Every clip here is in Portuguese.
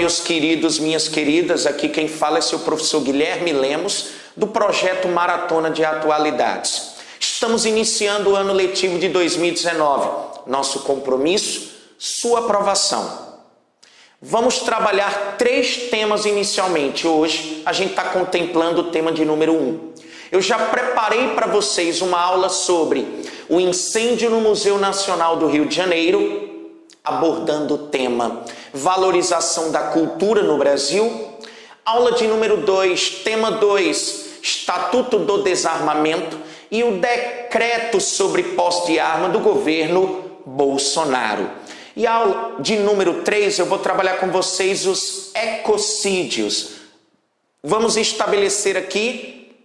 meus queridos, minhas queridas, aqui quem fala é seu professor Guilherme Lemos, do projeto Maratona de Atualidades. Estamos iniciando o ano letivo de 2019. Nosso compromisso, sua aprovação. Vamos trabalhar 3 temas inicialmente. Hoje a gente está contemplando o tema de número 1. Eu já preparei para vocês uma aula sobre o incêndio no Museu Nacional do Rio de Janeiro, abordando o tema valorização da cultura no Brasil. Aula de número 2, tema 2, Estatuto do Desarmamento e o decreto sobre posse de arma do governo Bolsonaro. E a aula de número 3, eu vou trabalhar com vocês os ecocídios. Vamos estabelecer aqui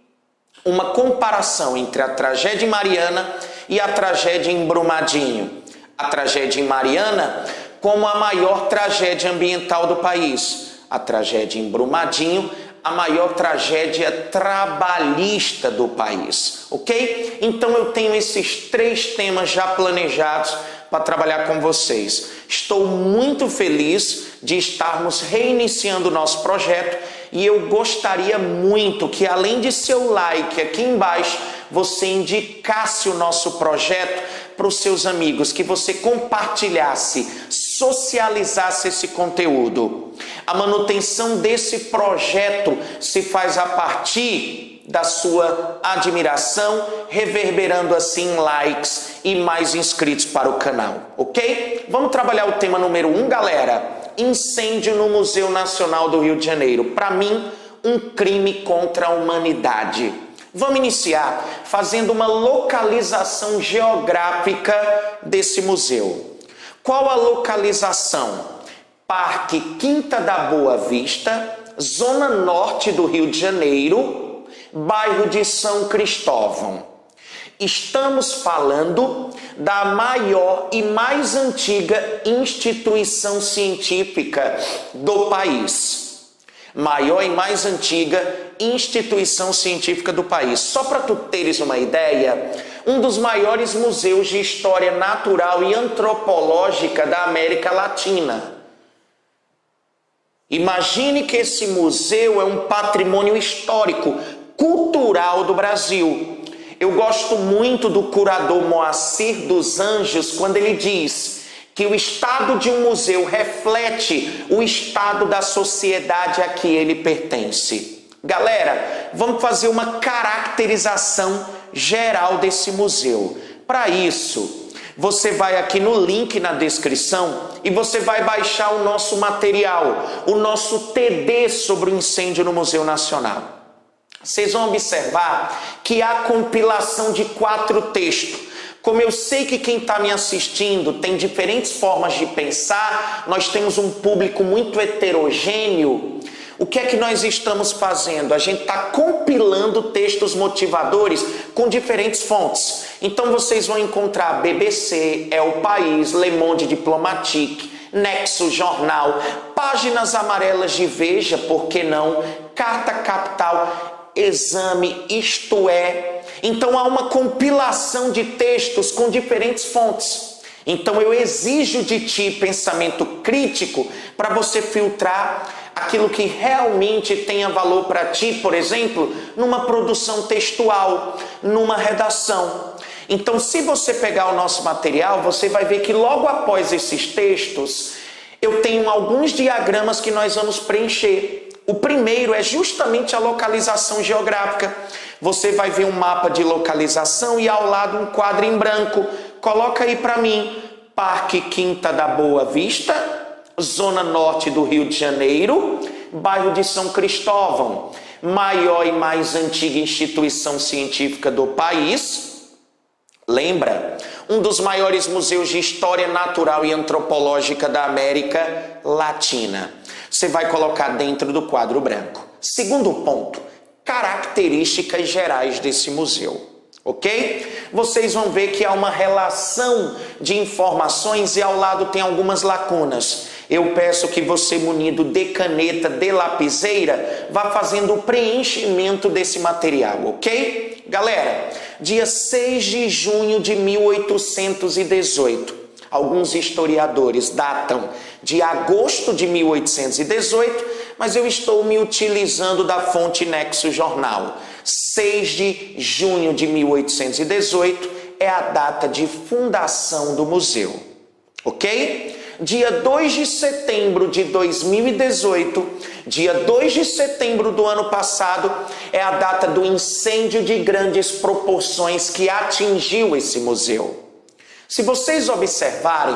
uma comparação entre a tragédia em Mariana e a tragédia em Brumadinho. A tragédia em Mariana como a maior tragédia ambiental do país. A tragédia em Brumadinho, a maior tragédia trabalhista do país. Ok? Então eu tenho esses 3 temas já planejados para trabalhar com vocês. Estou muito feliz de estarmos reiniciando o nosso projeto e eu gostaria muito que, além de seu like aqui embaixo, você indicasse o nosso projeto para os seus amigos, que você compartilhasse, socializasse esse conteúdo. A manutenção desse projeto se faz a partir da sua admiração, reverberando assim likes e mais inscritos para o canal, ok? Vamos trabalhar o tema número 1, galera. Incêndio no Museu Nacional do Rio de Janeiro. Para mim, um crime contra a humanidade. Vamos iniciar fazendo uma localização geográfica desse museu. Qual a localização? Parque Quinta da Boa Vista, zona norte do Rio de Janeiro, bairro de São Cristóvão. Estamos falando da maior e mais antiga instituição científica do país. Maior e mais antiga instituição científica do país. Só para tu teres uma ideia, um dos maiores museus de história natural e antropológica da América Latina. Imagine que esse museu é um patrimônio histórico, cultural do Brasil. Eu gosto muito do curador Moacir dos Anjos quando ele diz que o estado de um museu reflete o estado da sociedade a que ele pertence. Galera, vamos fazer uma caracterização geral desse museu. Para isso, você vai aqui no link na descrição e você vai baixar o nosso material, o nosso TD sobre o incêndio no Museu Nacional. Vocês vão observar que há compilação de 4 textos. Como eu sei que quem está me assistindo tem diferentes formas de pensar, nós temos um público muito heterogêneo. O que é que nós estamos fazendo? A gente está compilando textos motivadores com diferentes fontes. Então vocês vão encontrar BBC, El País, Le Monde Diplomatique, Nexo Jornal, Páginas Amarelas de Veja, por que não? Carta Capital, Exame, Isto É. Então há uma compilação de textos com diferentes fontes. Então eu exijo de ti pensamento crítico para você filtrar aquilo que realmente tenha valor para ti, por exemplo, numa produção textual, numa redação. Então, se você pegar o nosso material, você vai ver que logo após esses textos, eu tenho alguns diagramas que nós vamos preencher. O primeiro é justamente a localização geográfica. Você vai ver um mapa de localização e ao lado um quadro em branco. Coloca aí para mim, Parque Quinta da Boa Vista, zona norte do Rio de Janeiro, bairro de São Cristóvão, maior e mais antiga instituição científica do país. Lembra? Um dos maiores museus de história natural e antropológica da América Latina. Você vai colocar dentro do quadro branco. Segundo ponto, características gerais desse museu. Ok? Vocês vão ver que há uma relação de informações e ao lado tem algumas lacunas. Eu peço que você, munido de caneta, de lapiseira, vá fazendo o preenchimento desse material, ok? Galera, dia 6 de junho de 1818, Alguns historiadores datam de agosto de 1818, mas eu estou me utilizando da fonte Nexo Jornal. 6 de junho de 1818 é a data de fundação do museu, ok? Dia 2 de setembro de 2018, dia 2 de setembro do ano passado, é a data do incêndio de grandes proporções que atingiu esse museu. Se vocês observarem,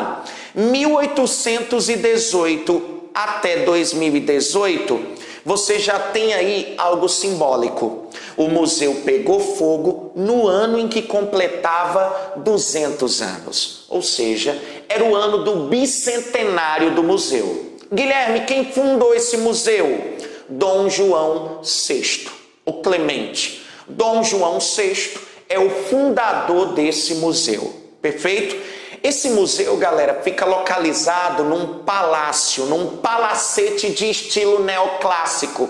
1818 até 2018, você já tem aí algo simbólico. O museu pegou fogo no ano em que completava 200 anos. Ou seja, era o ano do bicentenário do museu. Guilherme, quem fundou esse museu? Dom João VI, o Clemente. Dom João VI é o fundador desse museu. Perfeito? Esse museu, galera, fica localizado num palácio, num palacete de estilo neoclássico.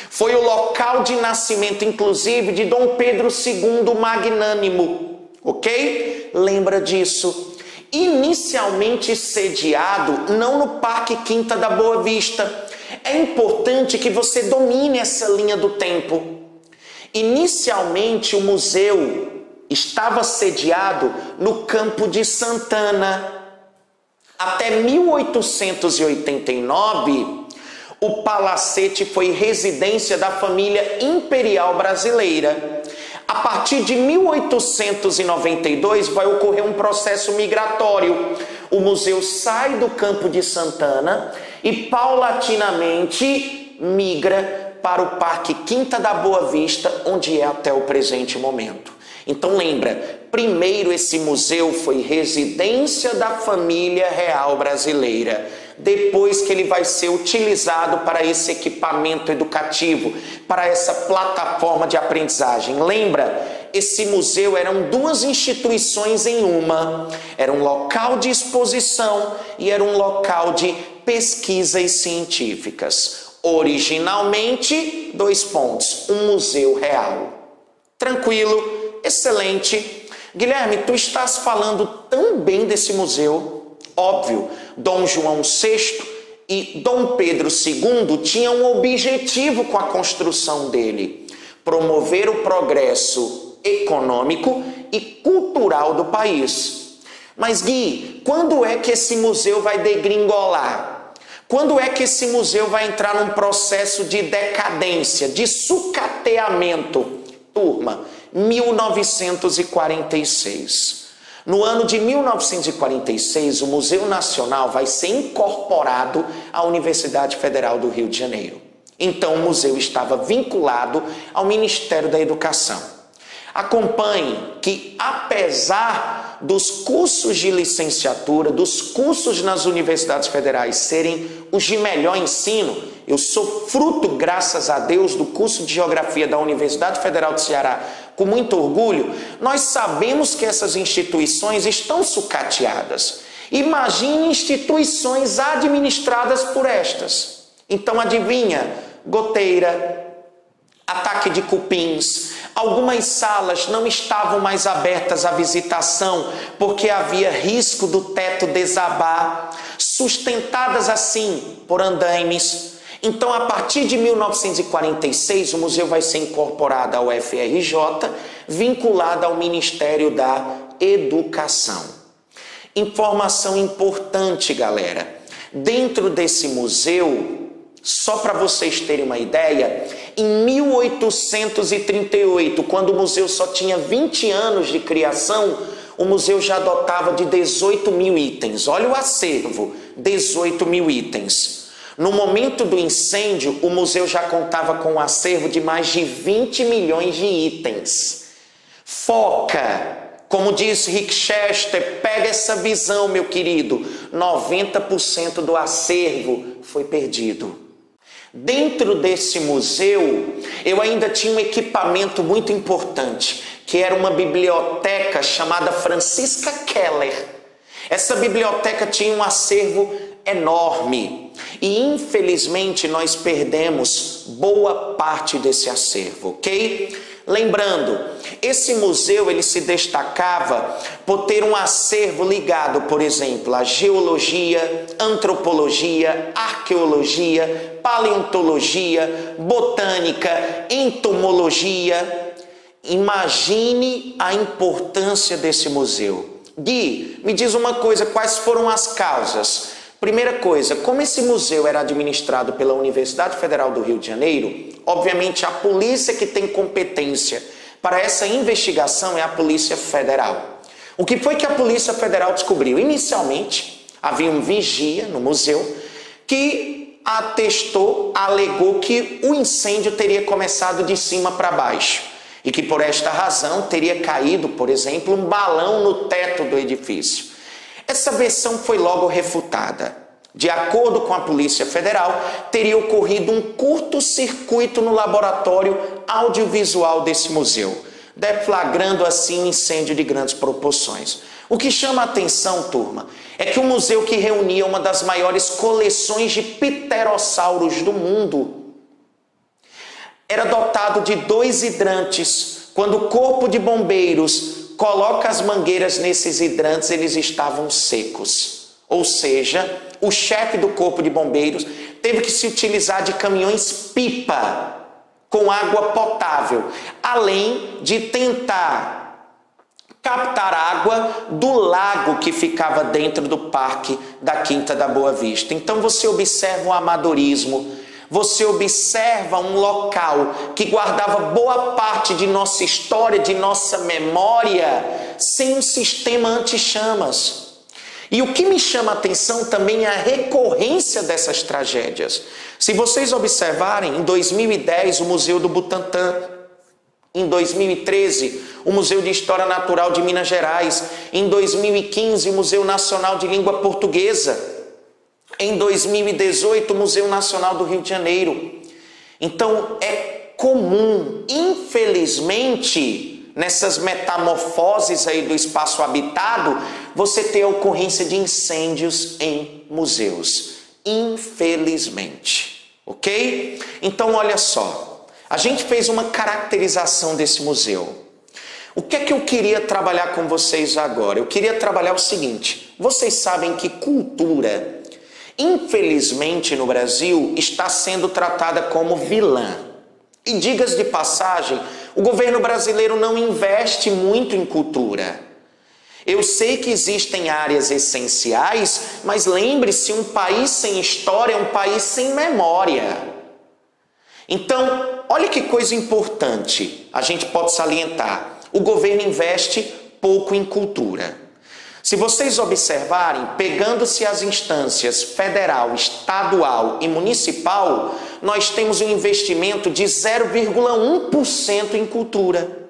Foi o local de nascimento, inclusive, de Dom Pedro II Magnânimo, ok? Lembra disso? Inicialmente sediado não no Parque Quinta da Boa Vista. É importante que você domine essa linha do tempo. Inicialmente o museu estava sediado no Campo de Santana. Até 1889, o palacete foi residência da família imperial brasileira. A partir de 1892 vai ocorrer um processo migratório. O museu sai do Campo de Santana e paulatinamente migra para o Parque Quinta da Boa Vista, onde é até o presente momento. Então lembra, primeiro esse museu foi residência da família real brasileira. Depois que ele vai ser utilizado para esse equipamento educativo, para essa plataforma de aprendizagem. Lembra, esse museu eram duas instituições em uma. Era um local de exposição e era um local de pesquisas científicas. Originalmente, 2 pontos, um museu real. Tranquilo? Excelente. Guilherme, tu estás falando tão bem desse museu. Óbvio, Dom João VI e Dom Pedro II tinham um objetivo com a construção dele: promover o progresso econômico e cultural do país. Mas Gui, quando é que esse museu vai degringolar? Quando é que esse museu vai entrar num processo de decadência, de sucateamento? Turma, 1946. No ano de 1946, o Museu Nacional vai ser incorporado à Universidade Federal do Rio de Janeiro. Então, o museu estava vinculado ao Ministério da Educação. Acompanhe que, apesar dos cursos de licenciatura, dos cursos nas universidades federais serem os de melhor ensino, eu sou fruto, graças a Deus, do curso de Geografia da Universidade Federal do Ceará, com muito orgulho. Nós sabemos que essas instituições estão sucateadas. Imagine instituições administradas por estas. Então, adivinha? Goteira, ataque de cupins. Algumas salas não estavam mais abertas à visitação porque havia risco do teto desabar, sustentadas assim por andaimes. Então, a partir de 1946, o museu vai ser incorporado ao FRJ, vinculado ao Ministério da Educação. Informação importante, galera. Dentro desse museu, só para vocês terem uma ideia, em 1838, quando o museu só tinha 20 anos de criação, o museu já dotava de 18 mil itens. Olha o acervo, 18 mil itens. No momento do incêndio, o museu já contava com um acervo de mais de 20 milhões de itens. Foca! Como diz Rick Chester, pega essa visão, meu querido. 90% do acervo foi perdido. Dentro desse museu, eu ainda tinha um equipamento muito importante, que era uma biblioteca chamada Francisca Keller. Essa biblioteca tinha um acervo enorme e, infelizmente, nós perdemos boa parte desse acervo, ok? Lembrando, esse museu ele se destacava por ter um acervo ligado, por exemplo, à geologia, antropologia, arqueologia, paleontologia, botânica, entomologia. Imagine a importância desse museu. Gui, me diz uma coisa, quais foram as causas? Primeira coisa, como esse museu era administrado pela Universidade Federal do Rio de Janeiro, obviamente a polícia que tem competência para essa investigação é a Polícia Federal. O que foi que a Polícia Federal descobriu? Inicialmente, havia um vigia no museu que alegou que o incêndio teria começado de cima para baixo e que por esta razão teria caído, por exemplo, um balão no teto do edifício. Essa versão foi logo refutada. De acordo com a Polícia Federal, teria ocorrido um curto-circuito no laboratório audiovisual desse museu, deflagrando assim um incêndio de grandes proporções. O que chama a atenção, turma, é que o museu que reunia uma das maiores coleções de pterossauros do mundo era dotado de 2 hidrantes. Quando o corpo de bombeiros coloca as mangueiras nesses hidrantes, eles estavam secos. Ou seja, o chefe do corpo de bombeiros teve que se utilizar de caminhões-pipa com água potável, além de tentar captar água do lago que ficava dentro do parque da Quinta da Boa Vista. Então você observa o amadorismo, você observa um local que guardava boa parte de nossa história, de nossa memória, sem um sistema anti-chamas. E o que me chama a atenção também é a recorrência dessas tragédias. Se vocês observarem, em 2010, o Museu do Butantã. Em 2013, o Museu de História Natural de Minas Gerais. Em 2015, o Museu Nacional de Língua Portuguesa. Em 2018, o Museu Nacional do Rio de Janeiro. Então, é comum, infelizmente, nessas metamorfoses aí do espaço habitado, você ter a ocorrência de incêndios em museus. Infelizmente. Ok? Então, olha só. A gente fez uma caracterização desse museu. O que é que eu queria trabalhar com vocês agora? Eu queria trabalhar o seguinte. Vocês sabem que cultura, infelizmente no Brasil, está sendo tratada como vilã. E diga-se de passagem, o governo brasileiro não investe muito em cultura. Eu sei que existem áreas essenciais, mas lembre-se, um país sem história é um país sem memória. Então, olha que coisa importante a gente pode salientar. O governo investe pouco em cultura. Se vocês observarem, pegando-se as instâncias federal, estadual e municipal, nós temos um investimento de 0,1% em cultura.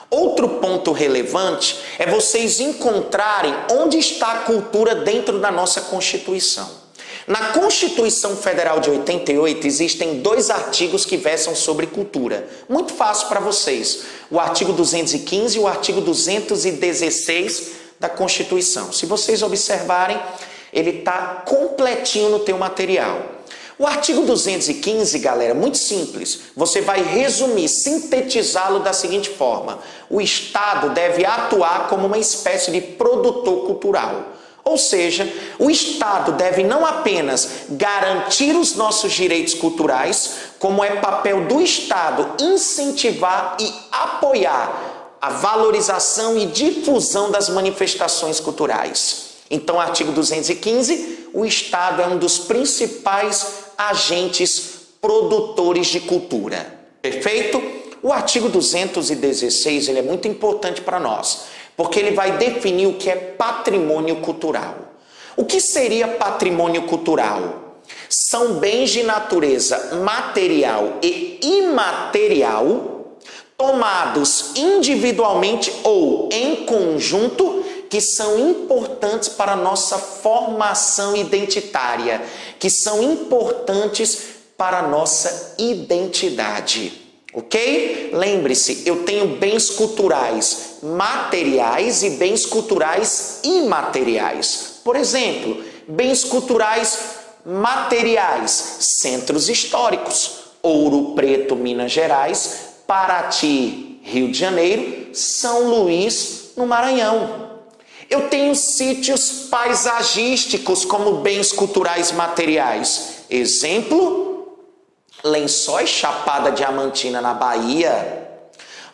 Outro ponto relevante é vocês encontrarem onde está a cultura dentro da nossa Constituição. Na Constituição Federal de 88 existem 2 artigos que versam sobre cultura. Muito fácil para vocês. O artigo 215 e o artigo 216 da Constituição. Se vocês observarem, ele está completinho no teu material. O artigo 215, galera, muito simples. Você vai resumir, sintetizá-lo da seguinte forma. O Estado deve atuar como uma espécie de produtor cultural. Ou seja, o Estado deve não apenas garantir os nossos direitos culturais, como é papel do Estado incentivar e apoiar a valorização e difusão das manifestações culturais. Então, artigo 215, o Estado é um dos principais agentes produtores de cultura. Perfeito? O artigo 216 ele é muito importante para nós, porque ele vai definir o que é patrimônio cultural. O que seria patrimônio cultural? São bens de natureza material e imaterial, tomados individualmente ou em conjunto, que são importantes para a nossa formação identitária, que são importantes para a nossa identidade. Ok? Lembre-se, eu tenho bens culturais materiais e bens culturais imateriais. Por exemplo, bens culturais materiais, centros históricos, Ouro Preto, Minas Gerais, Paraty, Rio de Janeiro, São Luís, no Maranhão. Eu tenho sítios paisagísticos como bens culturais materiais. Exemplo, Lençóis Chapada Diamantina, na Bahia,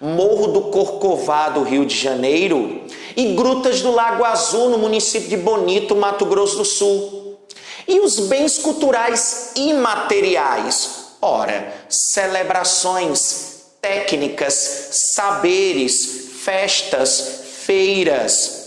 Morro do Corcovado, Rio de Janeiro, e Grutas do Lago Azul, no município de Bonito, Mato Grosso do Sul. E os bens culturais imateriais? Ora, celebrações, técnicas, saberes, festas, feiras.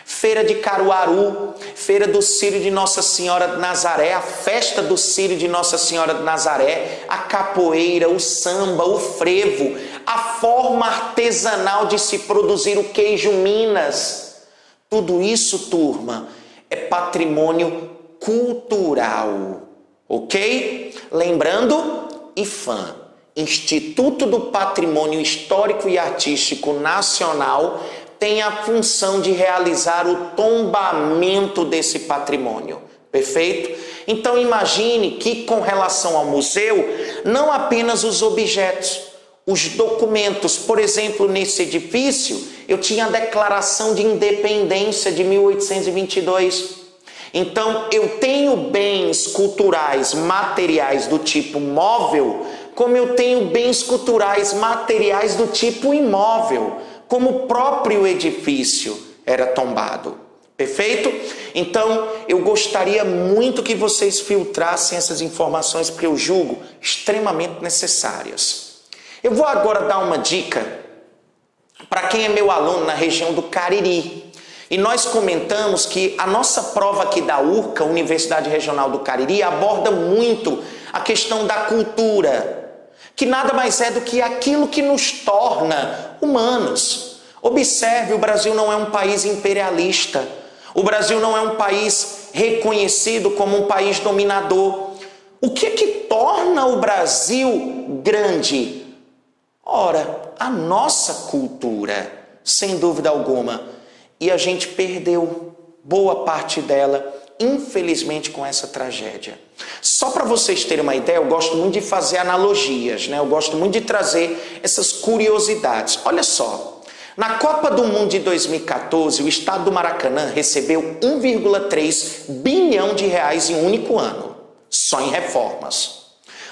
Feira de Caruaru, Feira do Círio de Nossa Senhora de Nazaré, a festa do Círio de Nossa Senhora de Nazaré, a capoeira, o samba, o frevo, a forma artesanal de se produzir o queijo Minas. Tudo isso, turma, é patrimônio cultural, ok? Lembrando, IPHAN, Instituto do Patrimônio Histórico e Artístico Nacional, tem a função de realizar o tombamento desse patrimônio, perfeito? Então imagine que com relação ao museu, não apenas os objetos, os documentos, por exemplo, nesse edifício, eu tinha a Declaração de Independência de 1822. Então eu tenho bens culturais materiais do tipo móvel, como eu tenho bens culturais materiais do tipo imóvel, como o próprio edifício era tombado. Perfeito? Então, eu gostaria muito que vocês filtrassem essas informações, porque eu julgo extremamente necessárias. Eu vou agora dar uma dica para quem é meu aluno na região do Cariri. E nós comentamos que a nossa prova aqui da URCA, Universidade Regional do Cariri, aborda muito a questão da cultura, que nada mais é do que aquilo que nos torna humanos. Observe, o Brasil não é um país imperialista. O Brasil não é um país reconhecido como um país dominador. O que é que torna o Brasil grande? Ora, a nossa cultura, sem dúvida alguma. E a gente perdeu boa parte dela, infelizmente, com essa tragédia. Só para vocês terem uma ideia, eu gosto muito de fazer analogias, né? Eu gosto muito de trazer essas curiosidades. Olha só, na Copa do Mundo de 2014, o estado do Maracanã recebeu 1,3 bilhão de reais em um único ano, só em reformas.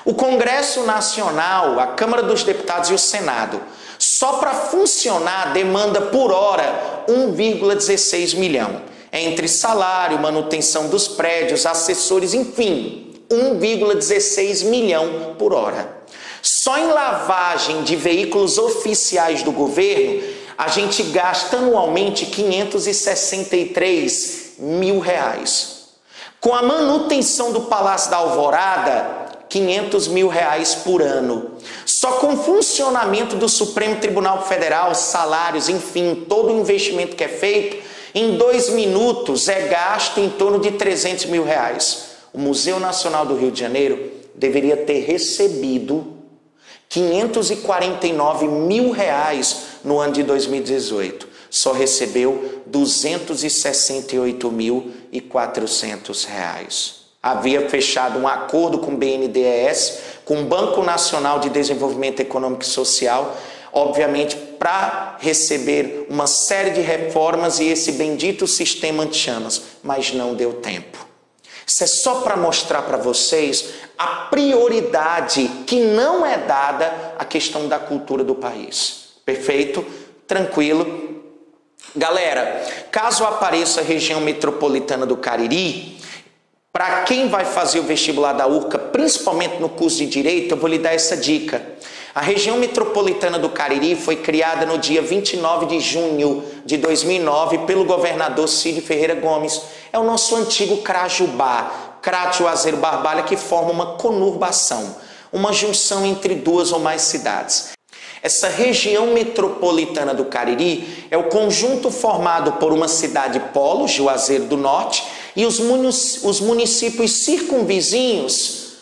O Congresso Nacional, a Câmara dos Deputados e o Senado, só para funcionar demanda por hora 1,16 milhão. Entre salário, manutenção dos prédios, assessores, enfim, 1,16 milhão por hora. Só em lavagem de veículos oficiais do governo, a gente gasta anualmente 563 mil reais. Com a manutenção do Palácio da Alvorada, 500 mil reais por ano. Só com o funcionamento do Supremo Tribunal Federal, salários, enfim, todo o investimento que é feito, em 2 minutos é gasto em torno de 300 mil reais. O Museu Nacional do Rio de Janeiro deveria ter recebido 549 mil reais no ano de 2018. Só recebeu 268.400 reais. Havia fechado um acordo com o BNDES, com o Banco Nacional de Desenvolvimento Econômico e Social, obviamente para receber uma série de reformas e esse bendito sistema anti-chamas, mas não deu tempo. Isso é só para mostrar para vocês a prioridade que não é dada à questão da cultura do país. Perfeito? Tranquilo? Galera, caso apareça a região metropolitana do Cariri, para quem vai fazer o vestibular da URCA, principalmente no curso de Direito, eu vou lhe dar essa dica. A região metropolitana do Cariri foi criada no dia 29 de junho de 2009 pelo governador Círio Ferreira Gomes. É o nosso antigo Crajubá, Crato Juazeiro Barbalha, que forma uma conurbação, uma junção entre duas ou mais cidades. Essa região metropolitana do Cariri é o conjunto formado por uma cidade polo, Juazeiro do Norte, e os municípios circunvizinhos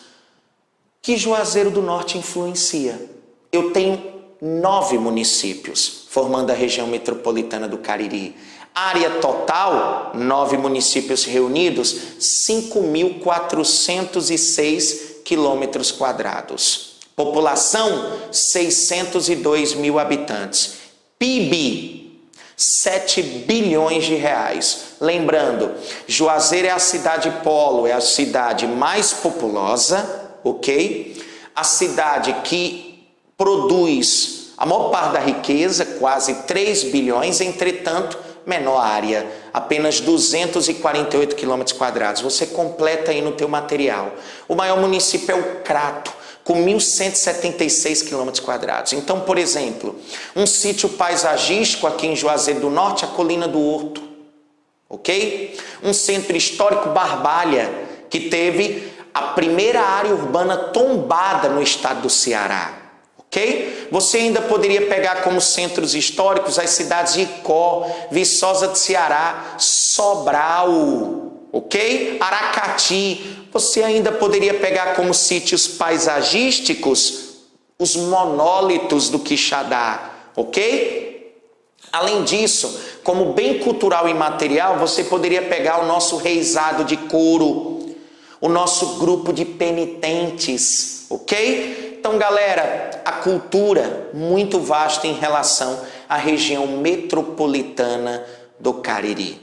que Juazeiro do Norte influencia. Eu tenho 9 municípios formando a região metropolitana do Cariri. Área total, 9 municípios reunidos, 5.406 quilômetros quadrados. População, 602 mil habitantes. PIB, 7 bilhões de reais. Lembrando, Juazeiro é a cidade polo, é a cidade mais populosa, ok? A cidade que produz a maior parte da riqueza, quase 3 bilhões, entretanto, menor área, apenas 248 quilômetros quadrados. Você completa aí no teu material. O maior município é o Crato, com 1.176 quilômetros quadrados. Então, por exemplo, um sítio paisagístico aqui em Juazeiro do Norte, a Colina do Horto, ok? Um centro histórico, Barbalha, que teve a primeira área urbana tombada no estado do Ceará. Ok? Você ainda poderia pegar como centros históricos as cidades de Icó, Viçosa de Ceará, Sobral, ok? Aracati. Você ainda poderia pegar como sítios paisagísticos os monólitos do Quixadá, ok? Além disso, como bem cultural e material, você poderia pegar o nosso reisado de couro, o nosso grupo de penitentes, ok? Então, galera, a cultura muito vasta em relação à região metropolitana do Cariri.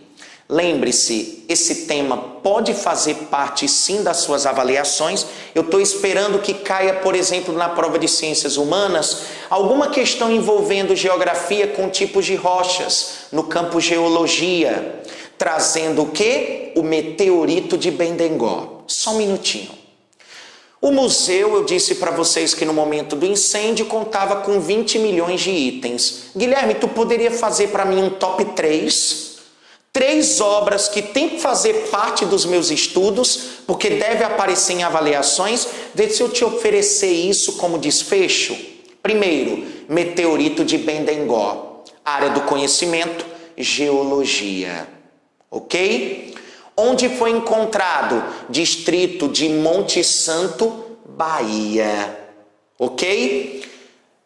Lembre-se, esse tema pode fazer parte sim das suas avaliações. Eu estou esperando que caia, por exemplo, na prova de ciências humanas, alguma questão envolvendo geografia com tipos de rochas, no campo geologia, trazendo o quê? O meteorito de Bendengó. Só um minutinho. O museu, eu disse para vocês que no momento do incêndio contava com 20 milhões de itens. Guilherme, tu poderia fazer para mim um top 3? 3 obras que tem que fazer parte dos meus estudos, porque deve aparecer em avaliações. Deixa eu te oferecer isso como desfecho. Primeiro, meteorito de Bendengó. Área do conhecimento, geologia. Ok? Onde foi encontrado? Distrito de Monte Santo, Bahia. Ok?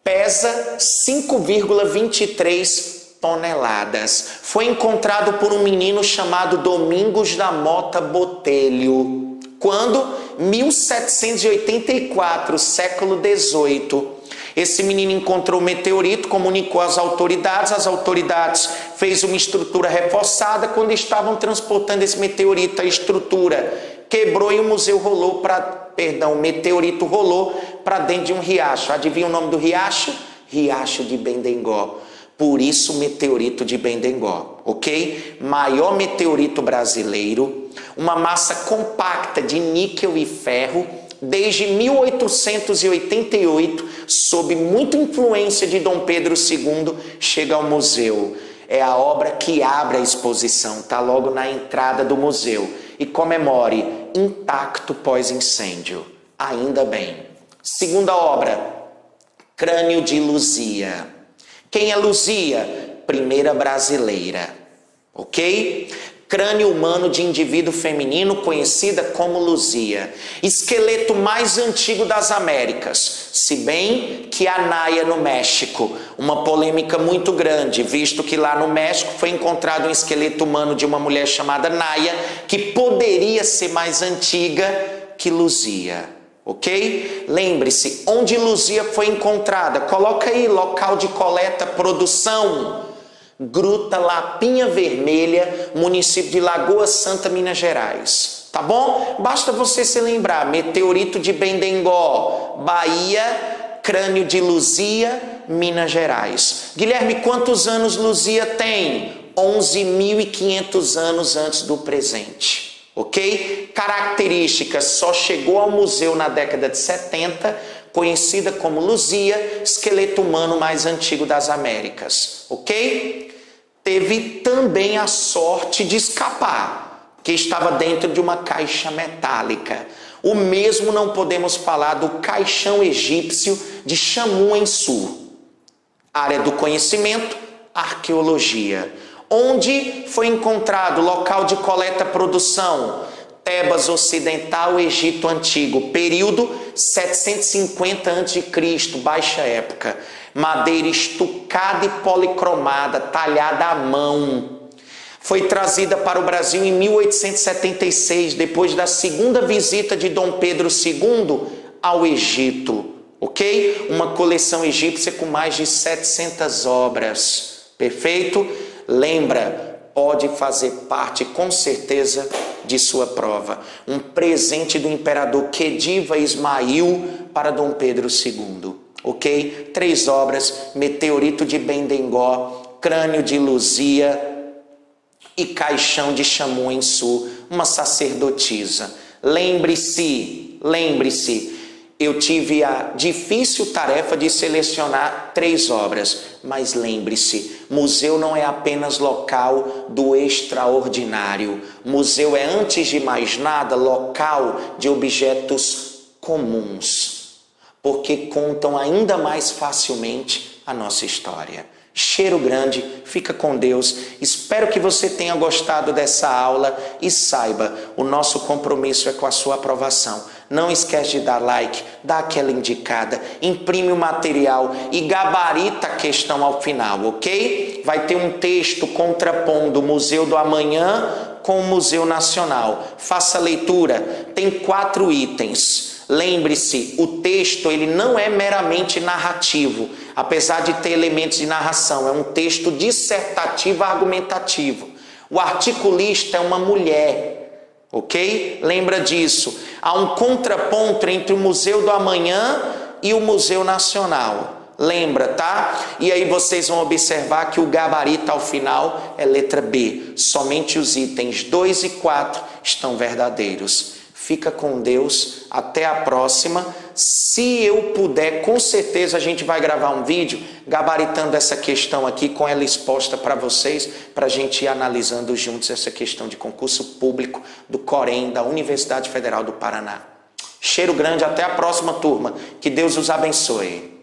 Pesa 5,23 toneladas. Foi encontrado por um menino chamado Domingos da Mota Botelho. Quando? 1784, século XVIII. Esse menino encontrou o meteorito, comunicou às autoridades fez uma estrutura reforçada. Quando estavam transportando esse meteorito, a estrutura quebrou e o museu rolou o meteorito rolou para dentro de um riacho. Adivinha o nome do riacho? Riacho de Bendengó. Por isso, meteorito de Bendengó, ok? Maior meteorito brasileiro, uma massa compacta de níquel e ferro, desde 1888, sob muita influência de Dom Pedro II, chega ao museu. É a obra que abre a exposição, está logo na entrada do museu. E comemore, intacto pós-incêndio. Ainda bem. Segunda obra, Crânio de Luzia. Quem é Luzia? Primeira brasileira. Ok? Crânio humano de indivíduo feminino, conhecida como Luzia. Esqueleto mais antigo das Américas, se bem que a Naya no México. Uma polêmica muito grande, visto que lá no México foi encontrado um esqueleto humano de uma mulher chamada Naya, que poderia ser mais antiga que Luzia. Ok? Lembre-se, onde Luzia foi encontrada? Coloca aí, local de coleta, produção. Gruta Lapinha Vermelha, município de Lagoa Santa, Minas Gerais. Tá bom? Basta você se lembrar, meteorito de Bendengó, Bahia, crânio de Luzia, Minas Gerais. Guilherme, quantos anos Luzia tem? 11.500 anos antes do presente. Ok? Características, só chegou ao museu na década de 70, conhecida como Luzia, esqueleto humano mais antigo das Américas. Ok? Teve também a sorte de escapar, que estava dentro de uma caixa metálica. O mesmo não podemos falar do caixão egípcio de Chamu em Sur. Área do conhecimento, arqueologia. Onde foi encontrado local de coleta-produção? Tebas Ocidental, Egito Antigo, período 750 a.C., baixa época. Madeira estucada e policromada, talhada à mão. Foi trazida para o Brasil em 1876, depois da segunda visita de Dom Pedro II ao Egito. ok? Uma coleção egípcia com mais de 700 obras, perfeito? Lembra, pode fazer parte com certeza de sua prova. Um presente do imperador Khedive Ismail para Dom Pedro II, ok? 3 obras, Meteorito de Bendengó, Crânio de Luzia e Caixão de Chamoun-Ensu, uma sacerdotisa. Lembre-se, eu tive a difícil tarefa de selecionar 3 obras, mas lembre-se, museu não é apenas local do extraordinário. Museu é, antes de mais nada, local de objetos comuns, porque contam ainda mais facilmente a nossa história. Cheiro grande, fica com Deus. Espero que você tenha gostado dessa aula e saiba, o nosso compromisso é com a sua aprovação. Não esquece de dar like, dá aquela indicada, imprime o material e gabarita a questão ao final, ok? Vai ter um texto contrapondo o Museu do Amanhã com o Museu Nacional. Faça a leitura, tem 4 itens. Lembre-se, o texto ele não é meramente narrativo, apesar de ter elementos de narração, é um texto dissertativo argumentativo. O articulista é uma mulher, ok? Lembra disso. Há um contraponto entre o Museu do Amanhã e o Museu Nacional. Lembra, tá? E aí vocês vão observar que o gabarito ao final é letra B. Somente os itens 2 e 4 estão verdadeiros. Fica com Deus, até a próxima. Se eu puder, com certeza a gente vai gravar um vídeo gabaritando essa questão aqui, com ela exposta para vocês, para a gente ir analisando juntos essa questão de concurso público do Corém, da Universidade Federal do Paraná. Cheiro grande, até a próxima, turma. Que Deus os abençoe.